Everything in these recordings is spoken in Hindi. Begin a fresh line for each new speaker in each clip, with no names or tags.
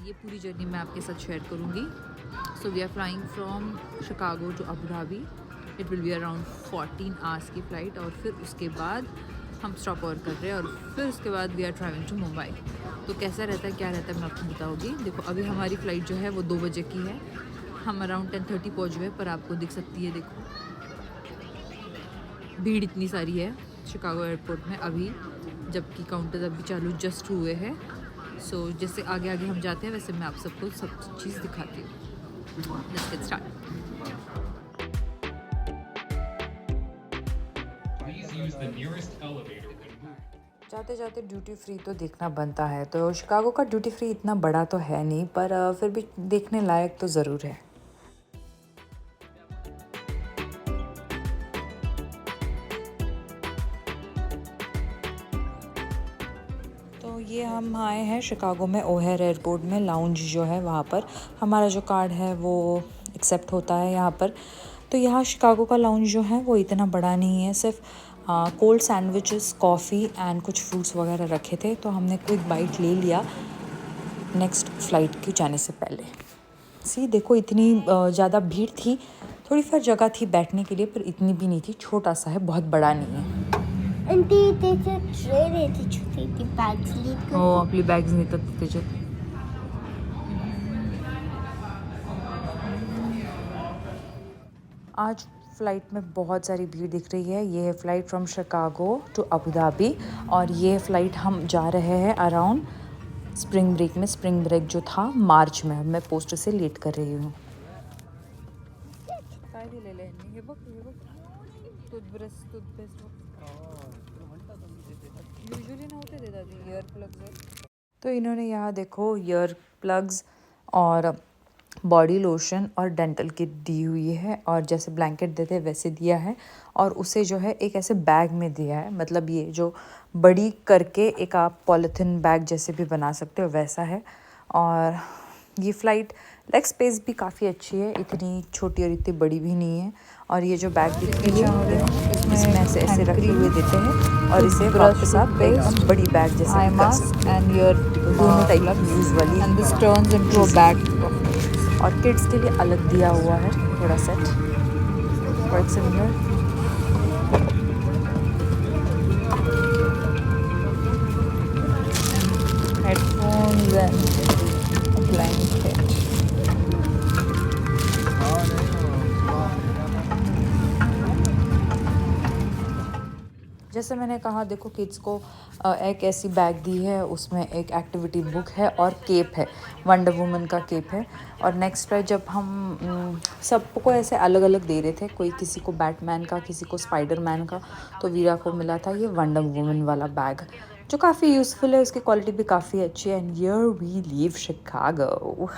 ये पूरी जर्नी मैं आपके साथ शेयर करूँगी। So we are flying from Chicago to Abu Dhabi. It will be around 14 hours की फ़्लाइट, और फिर उसके बाद हम स्टॉप ओवर कर रहे हैं, और फिर उसके बाद we are travelling to Mumbai. तो कैसा रहता है, क्या रहता है, मैं आपको बताऊँगी। देखो अभी हमारी फ़्लाइट जो है वो 2 बजे की है। हम अराउंड 10:30 पहुँच गए, पर आपको दिख सकती है, देखो भीड़ इतनी सारी है शिकागो एयरपोर्ट में अभी, जबकि काउंटर्स अभी चालू जस्ट हुए हैं। सो जैसे आगे आगे हम जाते हैं वैसे मैं आप सबको सब चीज़ दिखाती हूँ। Let's get start. जाते जाते ड्यूटी फ्री तो देखना बनता है। तो शिकागो का ड्यूटी फ्री इतना बड़ा तो है नहीं, पर फिर भी देखने लायक तो ज़रूर है। तो ये हम आए हैं शिकागो में ओहेर एयरपोर्ट में। लाउंज जो है वहाँ पर हमारा जो कार्ड है वो एक्सेप्ट होता है यहाँ पर। तो यहाँ शिकागो का लाउंज जो है वो इतना बड़ा नहीं है, सिर्फ कोल्ड सैंडविचेस, कॉफ़ी एंड कुछ फ्रूट्स वगैरह रखे थे। तो हमने क्विक बाइट ले लिया नेक्स्ट फ़्लाइट के जाने से पहले। सी देखो इतनी ज़्यादा भीड़ थी, थोड़ी फिर जगह थी बैठने के लिए, पर इतनी भी नहीं थी। छोटा सा है, बहुत बड़ा नहीं है।
आंटी त्याच्यात ट्रे रहती छोटी ती बॅग्स लीड
हो, आपली बॅग्स नेतात त्याच्यात। आज फ़्लाइट में बहुत सारी भीड़ दिख रही है। ये है flight from Chicago to Abu Dhabi, और ये फ़्लाइट हम जा रहे हैं अराउंड स्प्रिंग ब्रेक में। स्प्रिंग ब्रेक जो था मार्च में, मैं पोस्ट से लेट कर रही हूँ। काय दिलेलं आहे हे बघ, हे बघ, टूथपेस्ट यूजुअली नव्हते देतात ईयर प्लग्स। तो इन्होंने यहाँ देखो ईयर प्लग्स और बॉडी लोशन और डेंटल किट दी हुई है, और जैसे ब्लैंकेट देते वैसे दिया है, और उसे जो है एक ऐसे बैग में दिया है। मतलब ये जो बड़ी करके एक आप पॉलीथिन बैग जैसे भी बना सकते हो वैसा है। और ये फ़्लाइट लेग स्पेस भी काफ़ी अच्छी है, इतनी छोटी और इतनी बड़ी भी नहीं है। और ये जो बैग दिख रही है इसमें ऐसे रखे हुए देते हैं, और इसे वापस आप एकदम बड़ी बैग जैसे मास्क एंड योर दोनों टाइप की यूज़ वाली, and this turns into a bag. और किड्स के लिए अलग दिया हुआ है थोड़ा set, quite similar. Headphones and blanket. जैसे मैंने कहा, देखो किड्स को एक ऐसी बैग दी है, उसमें एक एक्टिविटी बुक है और केप है, वंडर वुमन का केप है। और नेक्स्ट पर जब हम सबको ऐसे अलग अलग दे रहे थे, कोई किसी को बैटमैन का, किसी को स्पाइडरमैन का, तो वीरा को मिला था ये वंडर वुमन वाला बैग, जो काफ़ी यूज़फुल है, उसकी क्वालिटी भी काफ़ी अच्छी है। And here we leave Chicago.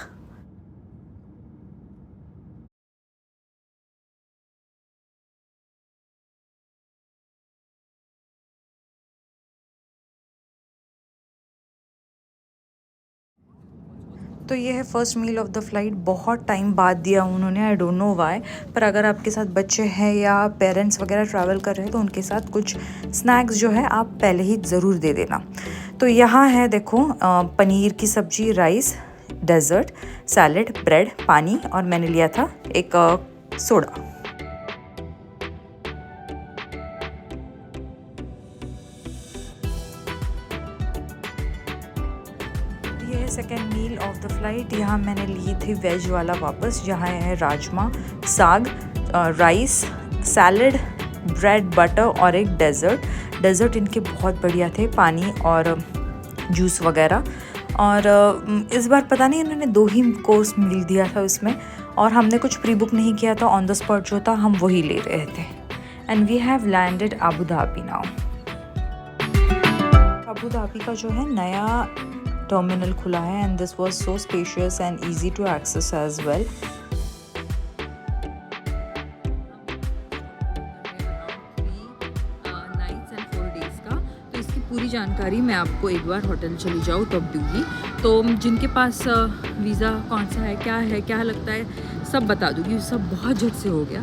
तो ये है first meal of the flight. बहुत टाइम बाद दिया उन्होंने, आई डोंट नो वाई, पर अगर आपके साथ बच्चे हैं या पेरेंट्स वगैरह ट्रैवल कर रहे हैं तो उनके साथ कुछ स्नैक्स जो है आप पहले ही ज़रूर दे देना। तो यहाँ है देखो पनीर की सब्ज़ी, राइस, डेज़र्ट, सैलड, ब्रेड, पानी, और मैंने लिया था एक सोडा। ये है second meal of the flight. यहाँ मैंने ली थी वेज वाला वापस, जहाँ है राजमा, साग, राइस, सैलड, ब्रेड, बटर और एक डेज़र्ट इनके बहुत बढ़िया थे, पानी और जूस वगैरह। और इस बार पता नहीं इन्होंने 2 ही कोर्स मील दिया था उसमें, और हमने कुछ प्री बुक नहीं किया था, ऑन द स्पॉट जो था हम वही ले रहे थे। And we have landed Abu Dhabi now. Abu Dhabi का जो है नया टर्मिनल खुला है, and this was so spacious and easy to access as well. तो इसकी पूरी जानकारी मैं आपको एक बार होटल चली जाऊँ तब दूँगी। तो जिनके पास वीज़ा कौन सा है, क्या लगता है, सब बता दूँगी। सब बहुत झट से हो गया।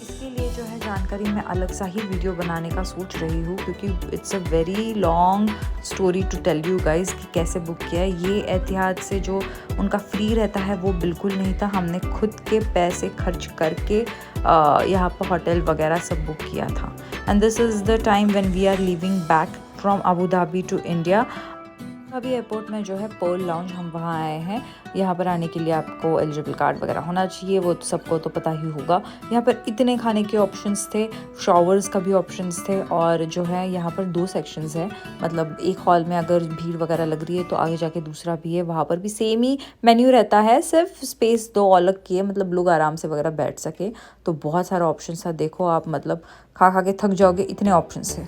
इसके लिए जो है जानकारी मैं अलग सा ही वीडियो बनाने का सोच रही हूँ, क्योंकि it's a very long story to tell you guys कि कैसे बुक किया है। ये एतिहाद से जो उनका फ्री रहता है वो बिल्कुल नहीं था, हमने खुद के पैसे खर्च करके यहाँ पर होटल वगैरह सब बुक किया था। And this is the time when we are leaving back from Abu Dhabi to India. अभी एयरपोर्ट में जो है पर्ल लाउंज, हम वहाँ आए हैं। यहाँ पर आने के लिए आपको एलिजिबल कार्ड वगैरह होना चाहिए, वो सबको तो पता ही होगा। यहाँ पर इतने खाने के ऑप्शंस थे, शॉवर्स का भी ऑप्शंस थे, और जो है यहाँ पर 2 सेक्शंस हैं। मतलब एक हॉल में अगर भीड़ वगैरह लग रही है तो आगे जाके दूसरा भी है, वहाँ पर भी सेम ही मेन्यू रहता है, सिर्फ स्पेस 2 अलग की है, मतलब लोग आराम से वगैरह बैठ सके। तो बहुत सारा ऑप्शन था, देखो आप मतलब खा खा के थक जाओगे, इतने ऑप्शन थे।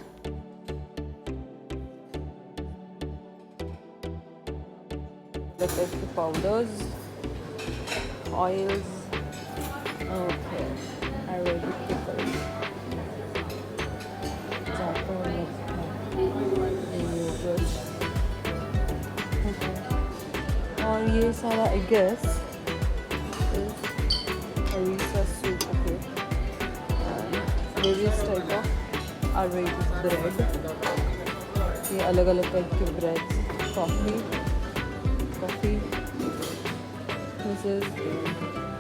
The powders, oils, okay, Arabic pickles, yogurt, और ये सारा I guess is harissa soup, okay, and various type of Arabic bread, ये अलग अलग टाइप के breads, coffee, this is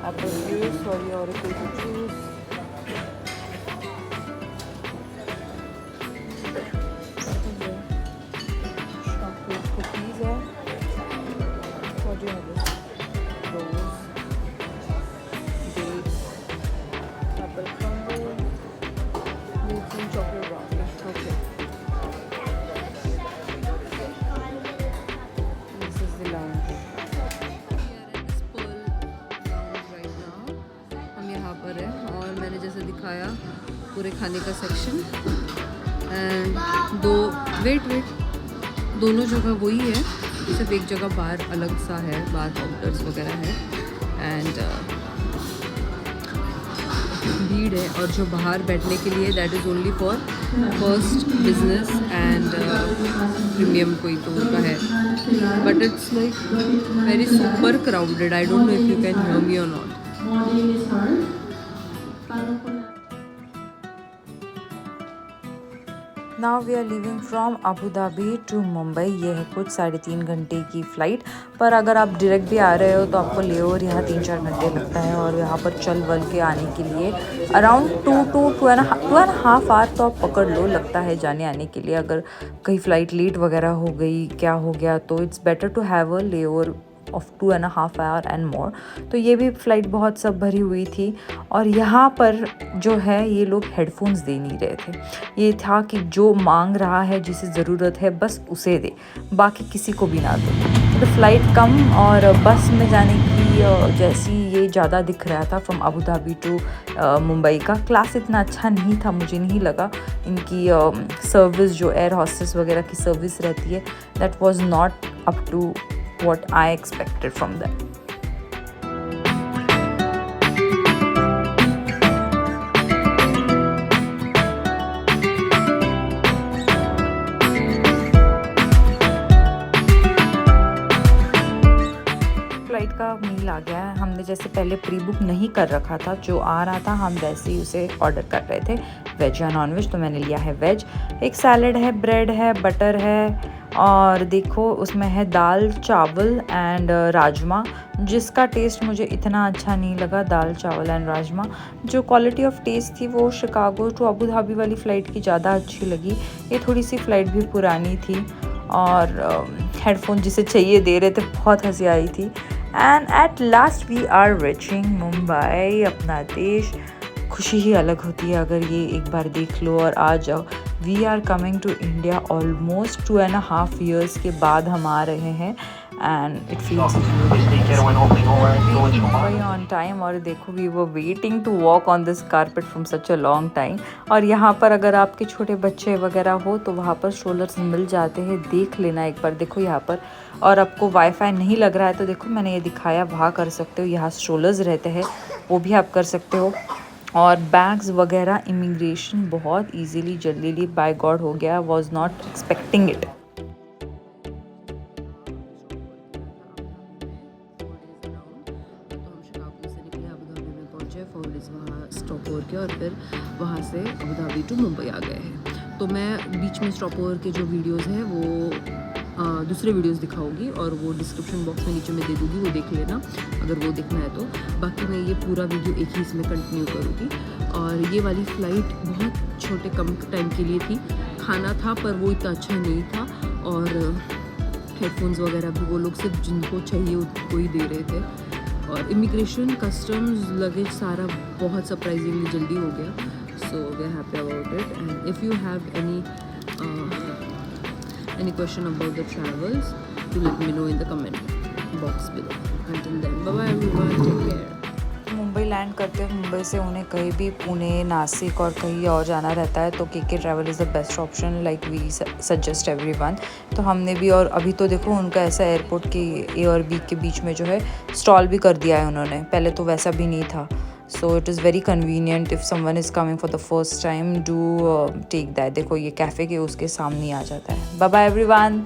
apple juice or your favorite juice, chocolate cookies है, what do you have this, rose, dates, apple crumble, dates and chocolate brownie, okay. This is the lounge. और मैंने जैसे दिखाया पूरे खाने का सेक्शन, एंड दोनों जगह वही है, सिर्फ एक जगह बाहर अलग सा है, बाहर काउंटर्स वगैरह है, एंड भीड़ है। और जो बाहर बैठने के लिए that is only for first business and premium कोई तो उनका है, but it's like very super crowded. I don't know if you can hear me और not. Now we are leaving from Abu Dhabi to Mumbai. ये है कुछ 3.5 घंटे की फ़्लाइट, पर अगर आप डायरेक्ट भी आ रहे हो तो आपको लेओवर यहाँ 3-4 घंटे लगता है, और यहाँ पर चल वल के आने के लिए अराउंड 2.5 आवर तो आप पकड़ लो, लगता है जाने आने के लिए। अगर कहीं फ़्लाइट लेट वगैरह हो गई, क्या हो गया, तो it's better to have a layover of 2.5 hour and more. तो ये भी फ़्लाइट बहुत सब भरी हुई थी, और यहाँ पर जो है ये लोग हेडफोन्स दे नहीं रहे थे। ये था कि जो मांग रहा है, जिसे ज़रूरत है, बस उसे दे, बाकी किसी को भी ना दे। तो फ़्लाइट कम और बस में जाने की जैसी ये ज़्यादा दिख रहा था from Abu Dhabi to Mumbai का। क्लास इतना अच्छा नहीं था, मुझे नहीं लगा। इनकी सर्विस जो एयर हॉस्टेस वगैरह की सर्विस रहती है, that was not up to what I expected from them. Flight का मील आ गया है। हमने जैसे पहले प्री बुक नहीं कर रखा था, जो आ रहा था हम वैसे ही उसे ऑर्डर कर रहे थे, वेज या नॉन वेज। तो मैंने लिया है वेज। एक सैलड है, ब्रेड है, बटर है, और देखो उसमें है दाल चावल एंड राजमा, जिसका टेस्ट मुझे इतना अच्छा नहीं लगा। दाल चावल एंड राजमा, जो क्वालिटी ऑफ टेस्ट थी वो शिकागो टू अबू धाबी वाली फ़्लाइट की ज़्यादा अच्छी लगी। ये थोड़ी सी फ़्लाइट भी पुरानी थी, और हेडफोन जिसे चाहिए दे रहे थे, बहुत हंसी आई थी। And at last we are reaching Mumbai, अपना देश। खुशी ही अलग होती है अगर ये एक बार देख लो और आ जाओ। We are coming to India almost 2.5 years के बाद हम आ रहे हैं, and it feels on time. और देखो, we were waiting to walk on this carpet from such a long time. और यहाँ पर अगर आपके छोटे बच्चे वगैरह हो तो वहाँ पर स्ट्रोलर्स मिल जाते हैं, देख लेना एक बार। देखो यहाँ पर, और आपको वाईफाई नहीं लग रहा है तो देखो मैंने ये दिखाया, वहाँ कर सकते हो। यहाँ स्ट्रोलर्स रहते हैं, वो भी आप कर सकते हो। और बैग्स वगैरह इमिग्रेशन बहुत इजीली जल्दी बाय गॉड हो गया, वाज नॉट एक्सपेक्टिंग इट।
है 4 डेज़ वहाँ स्टॉप ओवर के, और फिर वहाँ से अबू धाबी टू मुंबई आ गए हैं। तो मैं बीच में स्टॉप ओवर के जो वीडियोज़ हैं वो दूसरे वीडियोस दिखाऊंगी, और वो डिस्क्रिप्शन बॉक्स में नीचे में दे दूँगी, वो देख लेना अगर वो देखना है तो। बाकी मैं ये पूरा वीडियो एक ही इसमें कंटिन्यू करूँगी। और ये वाली फ़्लाइट बहुत छोटे कम टाइम के लिए थी, खाना था पर वो इतना अच्छा नहीं था, और हेडफोन्स वगैरह भी वो लोग सिर्फ जिनको चाहिए उनको ही दे रहे थे। और इमिग्रेशन, कस्टम्स, लगेज सारा बहुत सरप्राइजिंगली जल्दी हो गया, so we are happy about it. And if you have any question about the travels, do let me know in the comment box below. Until then, bye bye everyone, take care.
Mumbai land करते हैं, मुंबई से उन्हें कहीं भी पुणे, नासिक और कहीं और जाना रहता है तो के travel is the best option, like we suggest everyone. तो हमने भी, और अभी तो देखो उनका ऐसा एयरपोर्ट के ए और बी के बीच में जो है स्टॉल भी कर दिया है उन्होंने, पहले तो वैसा भी नहीं था। So it is very convenient if someone is coming for the first time, do take that। देखो ये कैफ़े के उसके सामने आ जाता है। Bye bye everyone।